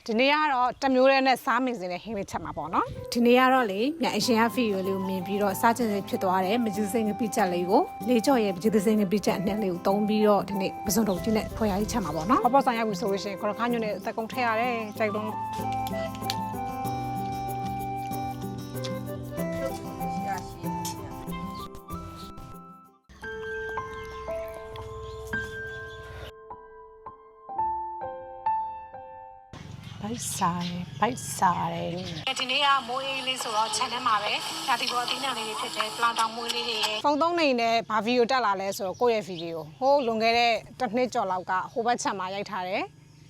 ဒီနေ့ကတော့တမျိုးရဲနဲ့စားမင်စင်နဲ့ဟင်းလေးချက်မှာပေါ့နော်ဒီနေ့ကတော့လေမြန်အရှင်ရဗီဒီယိုလေးကိုမြင်ပြီးတော့စားချင်စိတ်ဖြစ်သွားတယ်မကြီးစိတ်ငပိချက်လေးကိုလေးကြော်ရဲ့မကြီးစိတ်ငပိချက်အနှက်လေးကိုတုံးပြီးတော့ဒီနေ့ပစုံတုံကြီးနဲ့ဖွယ်ရည်ချက်မှာပေါ့နော်ပေါ့ဆိုင်ရောက်ပြီဆိုလို့ရှိရင်ခေါရခါညွန့်နဲ့တက်ကုန်းထည့်ရတယ်ကြိုက်တော့ဘိုက်စားတယ်ဒီနေ့ကမိုးအေးလေးဆိုတော့ channel မှာပဲဒါဒီပေါ်အသီးနှံလေးတွေဖြစ်တယ်ပလောင်တောင်မိုးလေးတွေဖုန်းသုံးနေနဲ့ဘာဗီဒီယိုတက်လာလဲဆိုတော့ကိုယ့်ရဲ့ဗီဒီယိုဟိုးလွန်ခဲ့တဲ့တစ်နှစ်ကျော်လောက်ကဟိုဘက်ချက်မှာရိုက်ထားတယ်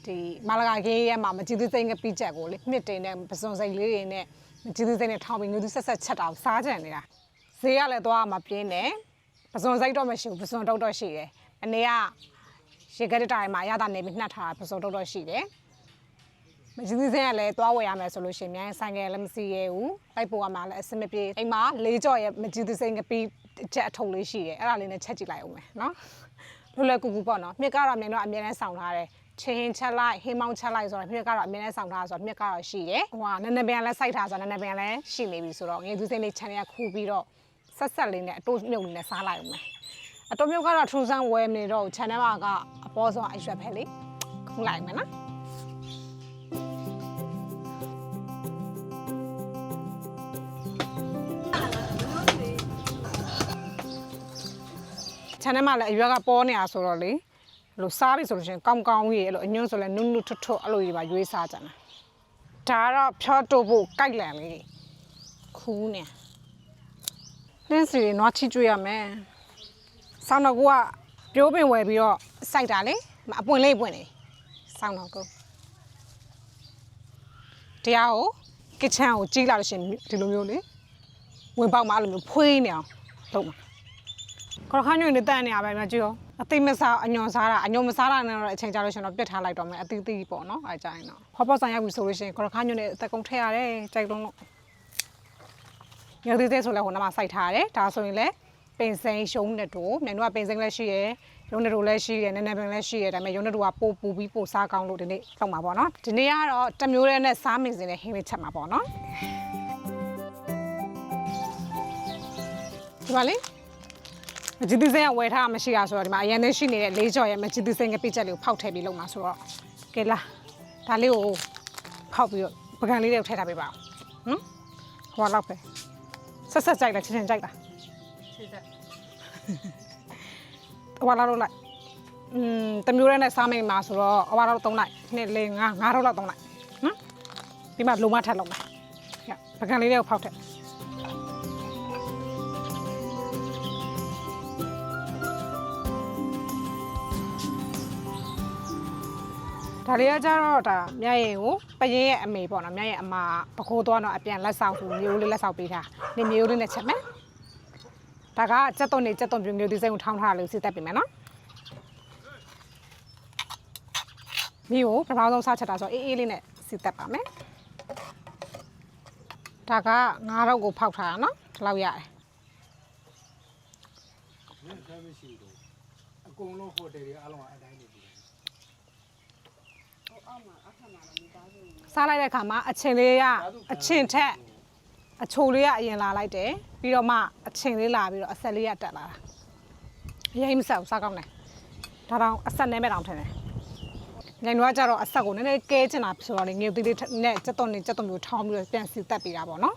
ဒီမာလကာကေးရဲ့မှာမကြည့်သေးစိမ့်ကပြချက်ကိုလေနှစ်တင်နဲ့ပစုံစိတ်လေးတွေနဲ့မကြည့်သေးစိမ့်နဲ့ထောင်းပြီးမျိုးသူဆက်ချက်တာကိုစားကြံနေတာဈေးကလည်းသွားမှာပြင်းတယ်ပစုံစိတ်တော့မရှိဘူးပစုံတုတ်တော့ရှိတယ်အနေကရေကတဲ့တိုင်းမှာရတာနေပြီးနှက်ထားတာပစုံတုတ်တော့ရှိတယ်မကြီးသေးစင်းကလည်းသွားဝယ်ရမယ်ဆိုလို့ရှိရင်မြန်ဆိုင်ကလည်းမစီရဲဘူးလိုက်ပို့ရမှာလည်းအဆင်မပြေအိမ်မှာလေးကြော်ရဲ့မကြီးသေးစင်းကပြီးချက်အထုပ်လေးရှိတယ်အဲ့ဒါလေးနဲ့ချက်ကြည့်လိုက်အောင်မယ်နော်လွယ်ကူကူပေါ့နော်မြစ်ကတော့မြန်တော့အမြဲတမ်းဆောင်ထားတယ်ချင်းချက်လိုက်ဟင်းမောင်းချက်လိုက်ဆိုတော့မြစ်ကတော့အမြဲတမ်းဆောင်ထားဆိုတော့မြစ်ကတော့ရှိတယ်ဟိုကနည်းနည်းပြန်လဲစိုက်ထားဆိုတော့နည်းနည်းပြန်လဲရှိနေပြီဆိုတော့ငယ်သူစင်းလေးခြံရခူးပြီးတော့ဆက်လေးနဲ့အတိုးမြုပ်လေးနဲ့စားလိုက်အောင်မယ်အတိုးမြုပ်ကတော့ထူးဆန်းဝဲနေတော့ခြံထဲမှာကအပေါ်ဆုံးအရွက်ပဲလေခူးလိုက်မယ်နော်ခြံထဲမှာလည်းအရွက်ကပေါ်နေတာဆိုတော့လေအဲ့လိုစားပြီဆိုလို့ရှိရင်ကောင်းကောင်းကြီးအဲ့လိုအညွန့်ဆိုလဲနုနုထွတ်ထွတ်အဲ့လိုကြီးပါရွေးစားကြတာဒါကတော့ဖြောတိုးဖို့ကြိုက်လန်လေးခူးနေနှင်းစီနွားချီကျွေးရမယ်ဆောင်းတော့ကိုကပြိုးပင်ဝယ်ပြီးတော့စိုက်တာလေအပွင့်လေးပွင့်နေဆောင်းတော့ကိုတရားကိုကစ်ချန်ကိုကြီးလာလို့ရှိရင်ဒီလိုမျိုးလေဝင်ပေါက်မှာအဲ့လိုမျိုးဖွေးနေအောင်လုပ်မှာခေါခါညွန့်နေတန်းနေရပဲမကြည့်ရောအသိမစားအညွန်စားတာအညွန်မစားတာနဲ့တော့အချိန်ကြာလို့ရှင်တော့ပြတ်ထားလိုက်တော့မယ်အသီးသီးပေါ့နော်အဲကြရင်တော့ဟောပေါ့ဆိုင်ရောက်ပြီဆိုလို့ရှင်ခေါခါညွန့်နဲ့တက်ကုန်းထည့်ရတယ်ကြိုက်လုံးလို့ရုပ်သေးသေးဆိုလဲဟိုနားမှာစိုက်ထားရတယ်ဒါဆိုရင်လည်းပင်စိမ်းရှုံးတဲ့တို့မြန်တို့ကပင်စိမ်းလည်းရှိရယ်ရုံးတဲ့တို့လည်းရှိရယ်နည်းနည်းပင်လည်းရှိရယ်ဒါပေမဲ့ရုံးတဲ့တို့ကပို့ပူပြီးပို့စားကောင်းလို့ဒီနေ့လောက်မှာပေါ့နော်ဒီနေ့ကတော့တမျိုးရဲနဲ့စားမင်စင်နဲ့ဟင်းလေးချက်မှာပေါ့နော်ဒီပါလေမကြည့်သေးစင်းကဝယ်ထားမှမရှိတာဆိုတော့ဒီမှာအရင်တည်းရှိနေတဲ့လေးကြော်ရဲ့မကြည့်သေးစင်းကပြစ်ချက်လေးကိုဖောက်ထည့်ပြီးလုပ်မှာဆိုတော့ကဲလာဒါလေးကိုဖောက်ပြီးတော့ပကံလေးတွေကိုထည့်ထားပေးပါအောင်နော်ဟိုလောက်ပဲဆက်ကြိုက်လားချင်းကြိုက်လားချင်းကြိုက်ဟိုလောက်လိုက်တမျိုးရဲနဲ့စားမိန်မှာဆိုတော့ဟိုလောက်သုံးလိုက်နှစ်လေးငါးတော့လောက်သုံးလိုက်နော်ပြီးမှလုံမထက်လုပ်မယ်ပကံလေးတွေကိုဖောက်ထည့်ဒါလေးကကြတော့ဒါမြရဲ့ကိုပရင်ရဲ့အမေပေါ့နော်မြရဲ့အမပခိုးသွားတော့အပြန်လက်ဆောင်ကိုမျိုးလေးလက်ဆောင်ပေးတာနေမျိုးလေးနဲ့ချက်မယ်ဒါကစက်သွန်ပြမျိုးဒီစိမ့်ကိုထောင်းထားလို့စီတက်ပြင်မယ်နော်မျိုးကိုပထမဆုံးစားချက်တာဆိုအေးအေးလေးနဲ့စီတက်ပါမယ်ဒါကငါးတော့ကိုဖောက်ထားတာနော်ဒီလောက်ရတယ်အကုန်လုံးဟိုတယ်တွေအားလုံးအတိုင်းနေပြီစားလိုက်တဲ့အခါမှာအချင်လေးကအချင်ထက်အချိုလေးကအရင်လာလိုက်တယ်ပြီးတော့မှအချင်လေးလာပြီးတော့အဆက်လေးကတက်လာတာအရင်မဆက်ဘူးစားကောင်းတယ်ဒါတောင်အဆက်နဲ့မဲ့တောင်ထင်တယ်ညနေကကြတော့အဆက်ကိုနည်းနည်းကဲချင်တာဆိုတော့လေငြုပ်သေးလေးနဲ့စက်သွန်မျိုးထောင်းပြီးတော့ပြန်စီတက်ပေးတာပေါ့နော်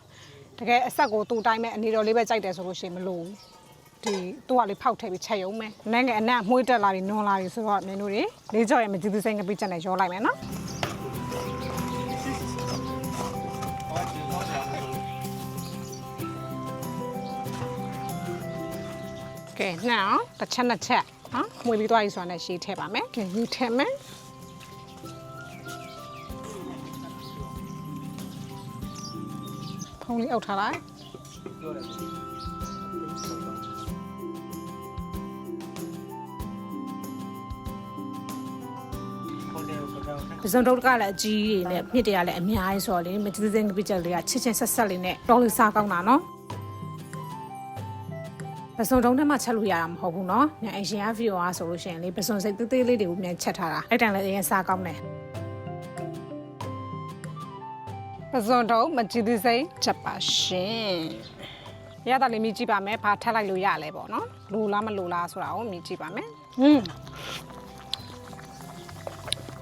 တကယ်အဆက်ကိုတူတိုင်းမဲ့အနေတော်လေးပဲကြိုက်တယ်ဆိုလို့ရှိရင်မလို့ဒီသူကလေးဖောက်ထည့်ပြီးချက်ရုံပဲနိုင်ငံအနက်မှုှတက်လာပြီးနွန်လာပြီးဆိုတော့မင်းတို့တွေလေးကြော်ရဲ့မကြည့်သေးစိမ့်ကပိချက်နဲ့ရောလိုက်မယ်နော်ကဲနောက်တစ်ချက်နှစ်ချက်နော်မှွေပြီးသွားပြီဆိုတာနဲ့ရှေးထည့်ပါမယ်ကဲယူထည့်မယ်ဖုံးလေးအုပ်ထားလိုက်ပစုံတုတ်ကလည်းအကြီးကြီးနဲ့မြစ်တွေကလည်းအများကြီးဆိုတော့လေမကြည့်သေးကပိချက်လေးကချစ်ချင်းဆက်လေးနဲ့တော်လေးစားကောင်းတာနော်ပစုံတုံးထဲမှာချက်လို့ရတာမဟုတ်ဘူးเนาะမြန်အရင်ကဗီဒီယိုအားဆိုလို့ရှိရင်လေပစုံစိတ်သေးသေးလေးတွေကိုမြန်ချက်ထားတာအဲ့တန်လည်းအရင်စားကောင်းတယ် ပစွန်တော့မကြည့်သေးစိတ်ချက်ပါရှင်ရတာလေးမြည်ကြည့်ပါမယ်ဘာထပ်လိုက်လို့ရလဲပေါ့နော်လိုလားမလိုလားဆိုတာကိုမြည်ကြည့်ပါမယ်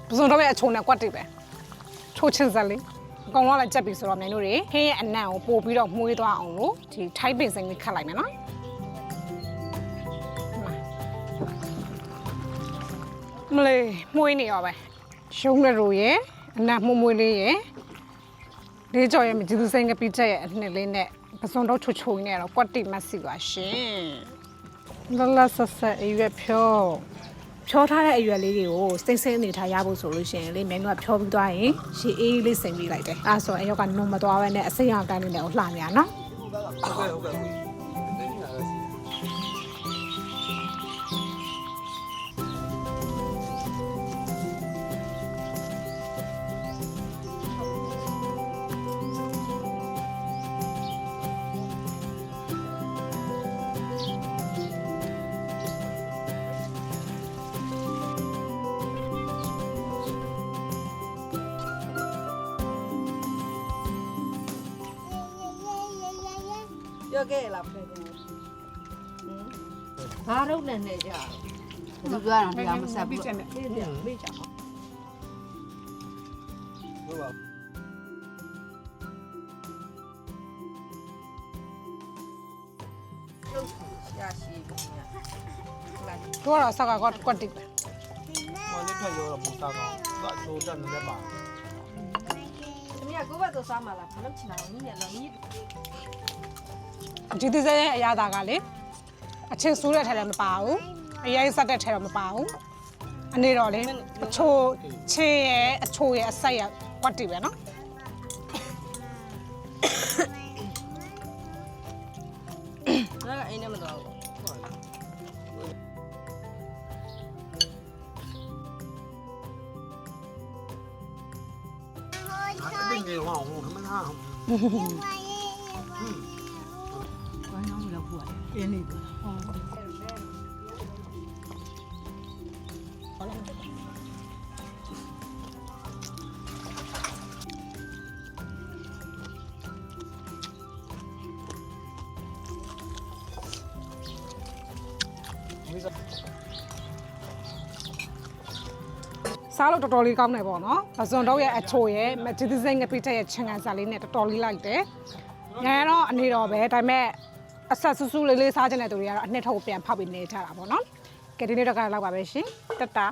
ပစွန်တော့ရဲ့အချုံနဲ့ကွက်တိပဲချိုးချင်စလေးအကောင်လုံးလည်းကြက်ပြီဆိုတော့မြန်တို့တွေခင်းရဲ့အနံ့ကိုပို့ပြီးတော့မှုေးသွားအောင်လို့ဒီထိုက်ပင်စိမ့်လေးခတ်လိုက်မယ်နော်မလေးမှုေးနေရောပဲရှုံးတဲ့ရိုရဲ့အနံ့မှုမွေးလေးရဲ့လေးကြော်ရဲ့မကြည့်သူစိမ့်ကပိချက်ရဲ့အနှစ်လေးနဲ့ပစွန်တော့ချိုနေတော့ကွက်တိမက်စီပါရှင်လလဆဆအရွက်ဖြောထားတဲ့အရွက်လေးတွေကိုစိမ့်စိမ့်အနေထားရဖို့ဆိုလို့ရှိရင်လေမင်းတို့ကဖြောပြီးသွားရင်ရေအေးလေးစိမ့်ပြီးလိုက်တယ်အဲဆိုအရောက်ကနုံမသွားဘဲနဲ့အစိမ်းအောင်တိုင်းလေးနဲ့ကိုလှနေရနော် ဟုတ်ကဲ့ပြောခဲ့လားဖေဘာတော့နဲ့နေကြလူပြောတော့တရားမဆက်ဘူးပြေးကြပါဟုတ်ပါရရှိဘူး တို့ကတော့ဆောက်ကကွက်တိပဲ မလေးထက်ရောတော့ပူစားကောင်းသာချိုးတက်နေတယ်ပါ သမီးကကိုယ့်ဘက်တော့စားမလားဘာလို့ချင်တာလဲနီးနေတော့နီး ဒီသစရဲ့အရသာကလေအချင်းဆိုးတဲ့ထဲလည်းမပါဘူးအရင်စက်တဲ့ထဲတော့မပါဘူးအနေတော့လေအချိုချင်းရဲ့အချိုရဲ့အဆက်ရဲ့ကွက်တိပဲနော် ငါကအိမ်နဲ့မတော်ဘူး အတင်းကြီးဟောင်းမနာ ဘာနောင်းလို့พูดရင်းနေပါစားလို့တော်တော်လေးကောင်းတယ်ပေါ့နော်ပစွန်တော့ရဲ့အချိုရဲ့မကြည့်သစိမ့်ငပိတက်ရဲ့ချင်ကန်စားလေးနဲ့တော်တော်လေးလိုက်တယ်ငါကတော့အနေတော့ပဲဒါပေမဲ့အဆက်ဆူဆူလေးလေးစားချင်တဲ့သူတွေကတော့အနှစ်ထုတ်ပြန်ဖောက်ပြီးနေကြတာပေါ့နော်ကဲဒီနေ့တော့ကတော့လောက်ပါပဲရှင်တက်တာ